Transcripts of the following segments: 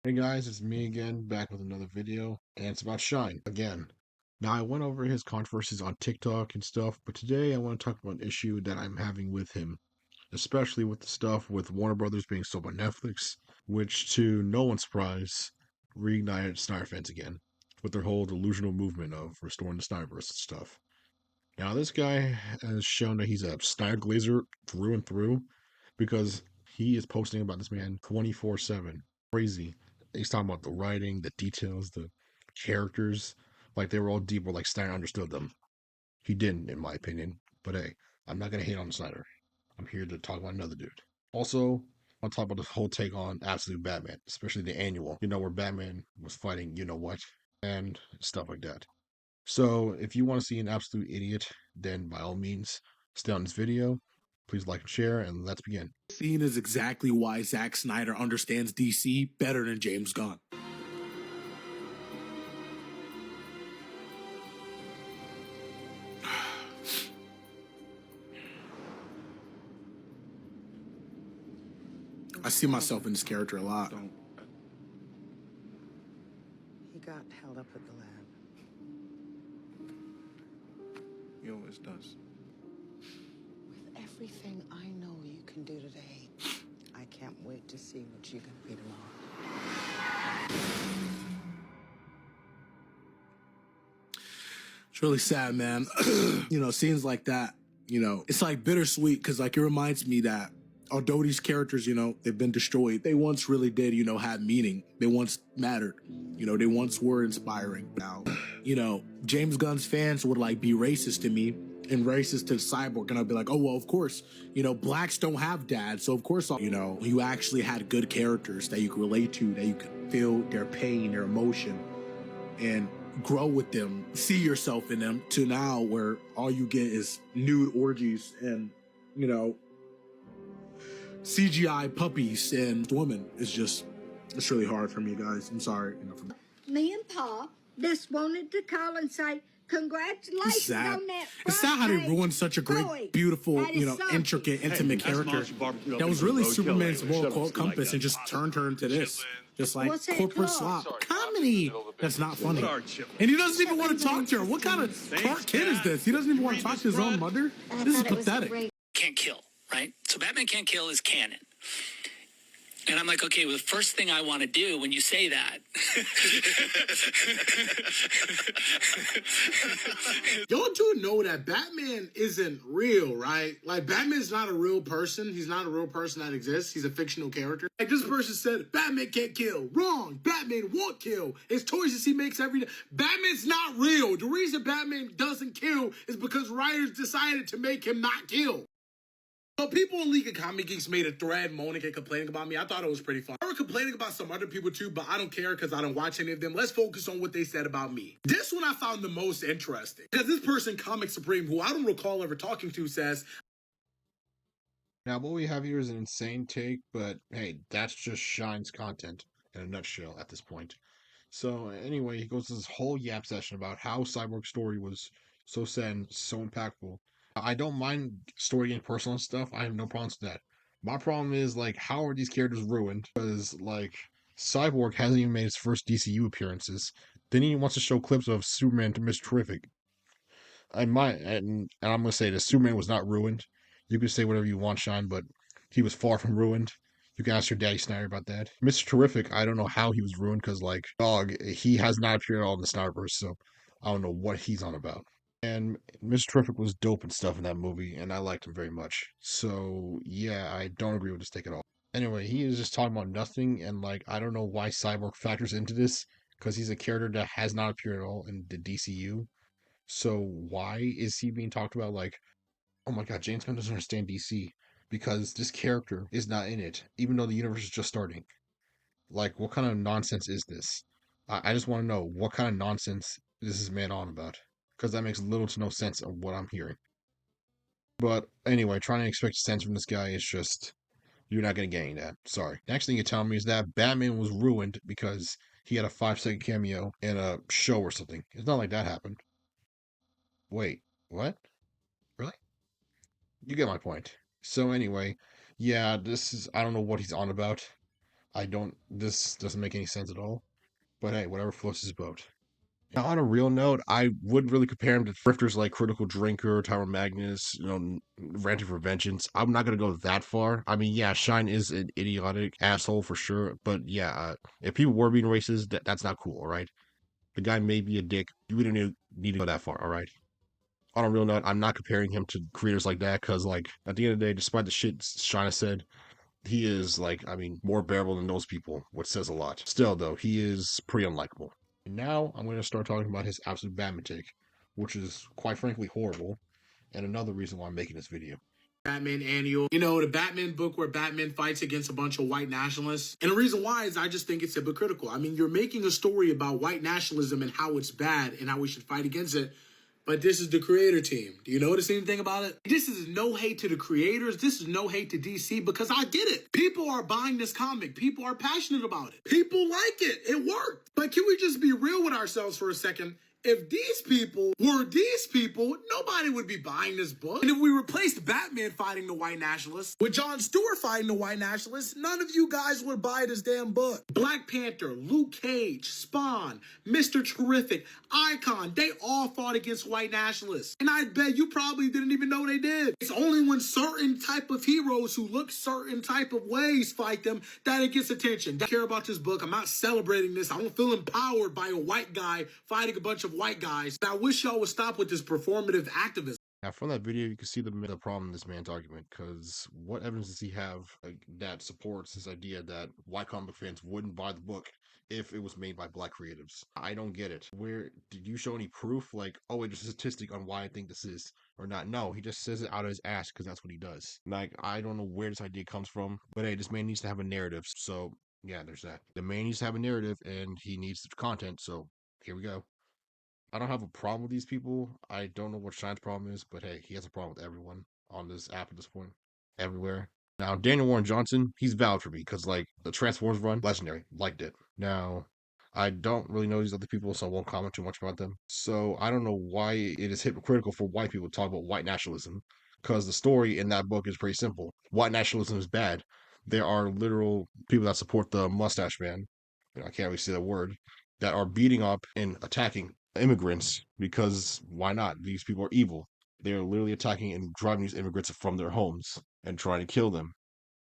Hey guys, it's me again, back with another video, and it's about Shine again. Now, I went over his controversies on TikTok and stuff, but today I want to talk about an issue that I'm having with him, especially with the stuff with Warner Brothers being sold by Netflix, which, to no one's surprise, reignited Snyder fans again with their whole delusional movement of restoring the Snyderverse and stuff. Now, this guy has shown that he's a Snyder Glazer through and through because he is posting about this man 24/7. Crazy. He's talking about the writing, the details, the characters. Like they were all deep, where like Snyder understood them. He didn't, in my opinion. But hey, I'm not gonna hate on Snyder. I'm here to talk about another dude. Also, I'll talk about the whole take on Absolute Batman, especially the annual, where Batman was fighting you know what, and stuff like that. So if you want to see an absolute idiot, then by all means, stay on this video. Please like and share, and let's begin. Scene is exactly why Zack Snyder understands DC better than James Gunn. I see myself in this character a lot. He got held up at the lab. He always does. With everything I know you can do today, I can't wait to see what you can be tomorrow. It's really sad, man. Scenes like that, it's like bittersweet because like it reminds me that although these characters, they've been destroyed, they once really did, have meaning. They once mattered. They once were inspiring. Now, James Gunn's fans would like be racist to me and racist to Cyborg, and I'd be like, oh well, of course, blacks don't have dads, so of course, you actually had good characters that you could relate to, that you could feel their pain, their emotion, and grow with them, see yourself in them, to now where all you get is nude orgies and CGI puppies and women. It's really hard for me, guys. I'm sorry. Me and Pa just wanted to call and say congratulations on that. It's sad how they ruined such a great, beautiful, intricate, intimate character that was really Superman's moral compass and just turned her into this. Just like corporate slop. Comedy! That's not funny. And he doesn't even want to talk to her. What kind of Clark Kent is this? He doesn't even want to talk to his own mother? This is pathetic. Can't kill, right? So Batman can't kill is canon. And I'm like, okay, well, the first thing I want to do when you say that. Y'all do know that Batman isn't real, right? Like, Batman's not a real person. He's not a real person that exists. He's a fictional character. Like, this person said, Batman can't kill. Wrong. Batman won't kill. It's choices he makes every day. Batman's not real. The reason Batman doesn't kill is because writers decided to make him not kill. So people in League of Comic Geeks made a thread moaning and complaining about me. I thought it was pretty fun. They were complaining about some other people too, but I don't care because I don't watch any of them. Let's focus on what they said about me. This one I found the most interesting. Because this person, Comic Supreme, who I don't recall ever talking to, says, Now, what we have here is an insane take, but hey, that's just Shine's content in a nutshell at this point. So, anyway, he goes to this whole yap session about how Cyborg's story was so sad and so impactful. I don't mind story getting personal and stuff. I have no problems with that. My problem is, like, how are these characters ruined? Because, like, Cyborg hasn't even made his first DCU appearances. Then he wants to show clips of Superman to Mr. Terrific. And I'm gonna say that Superman was not ruined. You can say whatever you want, Sean, but he was far from ruined. You can ask your daddy Snyder about that. Mr. Terrific, I don't know how he was ruined because, like, dog, he has not appeared at all in the Snyderverse, so I don't know what he's on about. And Mr. Terrific was dope and stuff in that movie, and I liked him very much. So yeah, I don't agree with this take at all. Anyway, he is just talking about nothing, and like I don't know why Cyborg factors into this because he's a character that has not appeared at all in the DCU. So why is he being talked about like, oh my god, James Gunn doesn't understand DC because this character is not in it, even though the universe is just starting. Like, what kind of nonsense is this? I just want to know what kind of nonsense is this man on about? Because that makes little to no sense of what I'm hearing. But anyway, trying to expect sense from this guy is just, you're not going to get any of that. Sorry. Next thing you're telling me is that Batman was ruined because he had a 5-second cameo in a show or something. It's not like that happened. Wait, what? Really? You get my point. So anyway, yeah, this is I don't know what he's on about. This doesn't make any sense at all. But hey, whatever floats his boat. Now, on a real note, I would really compare him to grifters like Critical Drinker, Tower Magnus, Ranting for Vengeance. I'm not gonna go that far. I mean, yeah, Shine is an idiotic asshole for sure, but yeah, if people were being racist, that's not cool. All right, the guy may be a dick. You wouldn't need to go that far. All right. On a real note, I'm not comparing him to creators like that because, like, at the end of the day, despite the shit Shine said, he is like, I mean, more bearable than those people, which says a lot. Still, though, he is pretty unlikable. And now I'm going to start talking about his absolute Batman take, which is quite frankly horrible, and another reason why I'm making this video. Batman annual. You know, the Batman book where Batman fights against a bunch of white nationalists. And the reason why is I just think it's hypocritical. I mean, you're making a story about white nationalism and how it's bad and how we should fight against it. But this is the creator team. Do you notice anything about it? This is no hate to the creators. This is no hate to DC because I get it. People are buying this comic. People are passionate about it. People like it. It worked. But can we just be real with ourselves for a second? If these people were these people, nobody would be buying this book. And if we replaced Batman fighting the white nationalists with Jon Stewart fighting the white nationalists, none of you guys would buy this damn book. Black Panther, Luke Cage, Spawn, Mr. Terrific, Icon, they all fought against white nationalists. And I bet you probably didn't even know they did. It's only when certain type of heroes who look certain type of ways fight them that it gets attention. I care about this book. I'm not celebrating this. I don't feel empowered by a white guy fighting a bunch of white guys. I wish y'all would stop with this performative activism. Now, from that video, you can see the problem in this man's argument, because what evidence does he have that supports this idea that white comic fans wouldn't buy the book if it was made by black creatives? I don't get it. Where did you show any proof? Like, oh, it's a statistic on why I think this is or not? No, he just says it out of his ass because that's what he does. Like, I don't know where this idea comes from, but hey, this man needs to have a narrative. So yeah, there's that. The man needs to have a narrative, and he needs the content. So here we go. I don't have a problem with these people. I don't know what Shine's problem is, but hey, he has a problem with everyone on this app at this point. Everywhere. Now, Daniel Warren Johnson, he's valid for me because, like, the Transformers run, legendary. Liked it. Now, I don't really know these other people, so I won't comment too much about them. So, I don't know why it is hypocritical for white people to talk about white nationalism because the story in that book is pretty simple. White nationalism is bad. There are literal people that support the mustache man. I can't really say that word, that are beating up and attacking immigrants because why not? These people are evil. They're literally attacking and driving these immigrants from their homes and trying to kill them.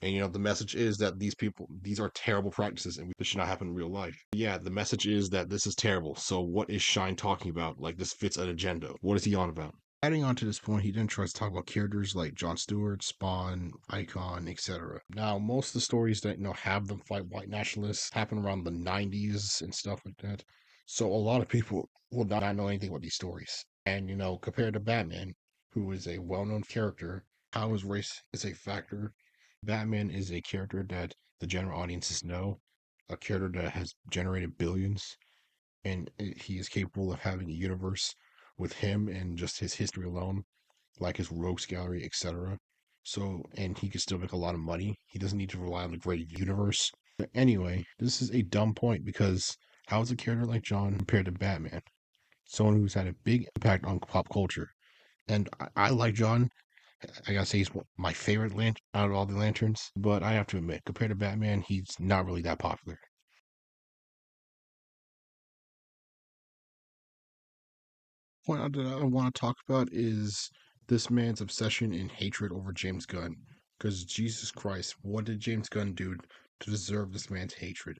And the message is that these are terrible practices and this should not happen in real life. Yeah, the message is that this is terrible. So what is Shine talking about? Like, this fits an agenda. What is he on about? Adding on to this point, he then tries to talk about characters like Jon Stewart, Spawn, Icon, etc. Now, most of the stories that have them fight white nationalists happen around the 90s and stuff like that. So a lot of people will not know anything about these stories. And compared to Batman, who is a well-known character, how his race is a factor. Batman is a character that the general audiences know, a character that has generated billions, and he is capable of having a universe with him and just his history alone, like his rogues gallery, etc. So, and he can still make a lot of money. He doesn't need to rely on the great universe. But anyway, this is a dumb point because how is a character like John compared to Batman? Someone who's had a big impact on pop culture. And I like John. I gotta say he's my favorite out of all the lanterns. But I have to admit, compared to Batman, he's not really that popular. Point that I want to talk about is this man's obsession and hatred over James Gunn. Because Jesus Christ, what did James Gunn do to deserve this man's hatred?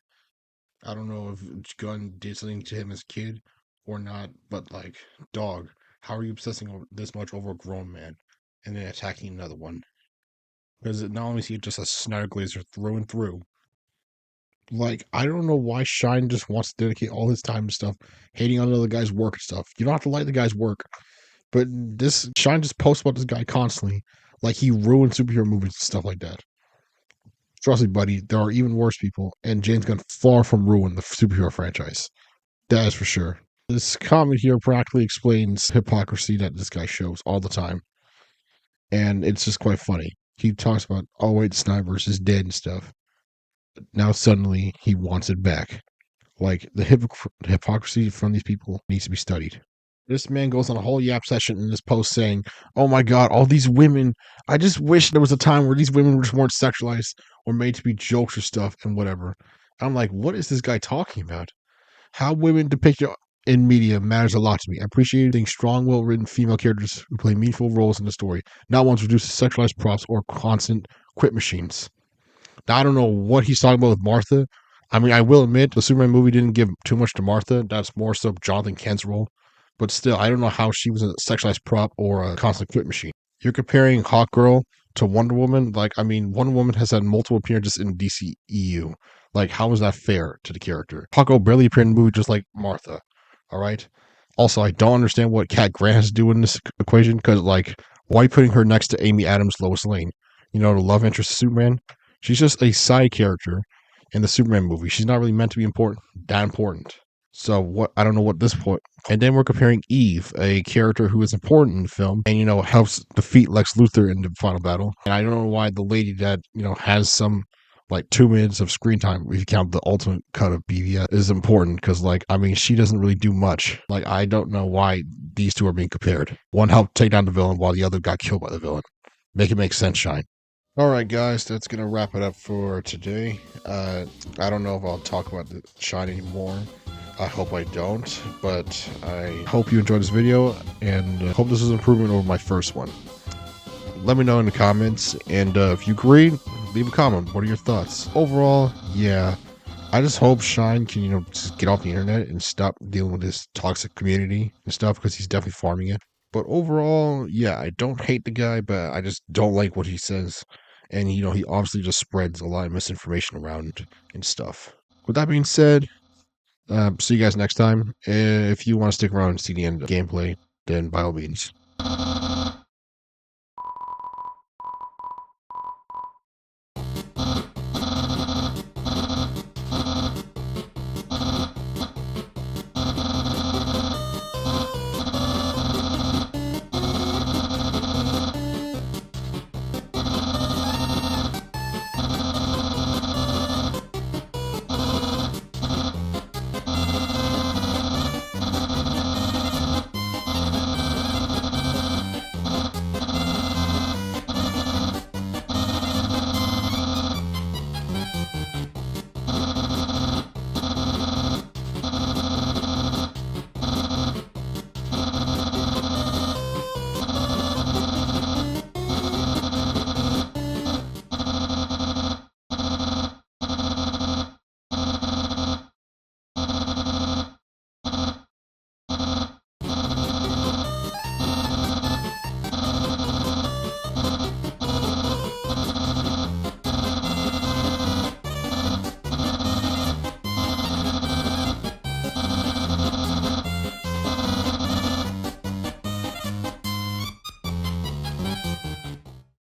I don't know if Gunn did something to him as a kid or not, but like, dog, how are you obsessing this much over a grown man and then attacking another one? Because not only is he just a Snyder Glazer through and through, like, I don't know why Shine just wants to dedicate all his time and stuff, hating on other guy's work and stuff. You don't have to like the guy's work. But this Shine just posts about this guy constantly, like he ruined superhero movies and stuff like that. Trust me, buddy, there are even worse people, and James Gunn far from ruin the superhero franchise. That is for sure. This comment here practically explains hypocrisy that this guy shows all the time, and it's just quite funny. He talks about, oh wait, Snyderverse is dead and stuff. Now suddenly he wants it back. Like the hypocrisy from these people needs to be studied. This man goes on a whole yap session in this post saying, "Oh my God, all these women! I just wish there was a time where these women just weren't sexualized or made to be jokes or stuff and whatever." I'm like, what is this guy talking about? How women depicted in media matters a lot to me. I appreciate seeing strong, well-written female characters who play meaningful roles in the story, not ones reduced to sexualized props or constant quip machines. Now, I don't know what he's talking about with Martha. I mean, I will admit the Superman movie didn't give too much to Martha. That's more so Jonathan Kent's role. But still, I don't know how she was a sexualized prop or a constant quip machine. You're comparing Hawk Girl to Wonder Woman. Like, I mean, Wonder Woman has had multiple appearances in DC EU. Like, how is that fair to the character? Hawk Girl barely appeared in the movie just like Martha. All right. Also, I don't understand what Cat Grant has to do in this equation because, like, why are you putting her next to Amy Adams, Lois Lane? You know, the love interest of Superman? She's just a side character in the Superman movie. She's not really meant to be that important. So what? I don't know what this point. And then we're comparing Eve, a character who is important in the film, and helps defeat Lex Luthor in the final battle. And I don't know why the lady that has some like 2 minutes of screen time, if you count the ultimate cut of BVS, is important because like I mean she doesn't really do much. Like I don't know why these two are being compared. One helped take down the villain while the other got killed by the villain. Make it make sense, Shine. All right, guys, that's gonna wrap it up for today. I don't know if I'll talk about the Shine anymore. I hope I don't, but I hope you enjoyed this video and hope this is an improvement over my first one. Let me know in the comments, and if you agree, leave a comment. What are your thoughts? Overall, yeah, I just hope Shine can, just get off the internet and stop dealing with this toxic community and stuff because he's definitely farming it. But overall, yeah, I don't hate the guy, but I just don't like what he says. And, he obviously just spreads a lot of misinformation around and stuff. With that being said, see you guys next time. If you want to stick around and see the end of the gameplay, then by all means.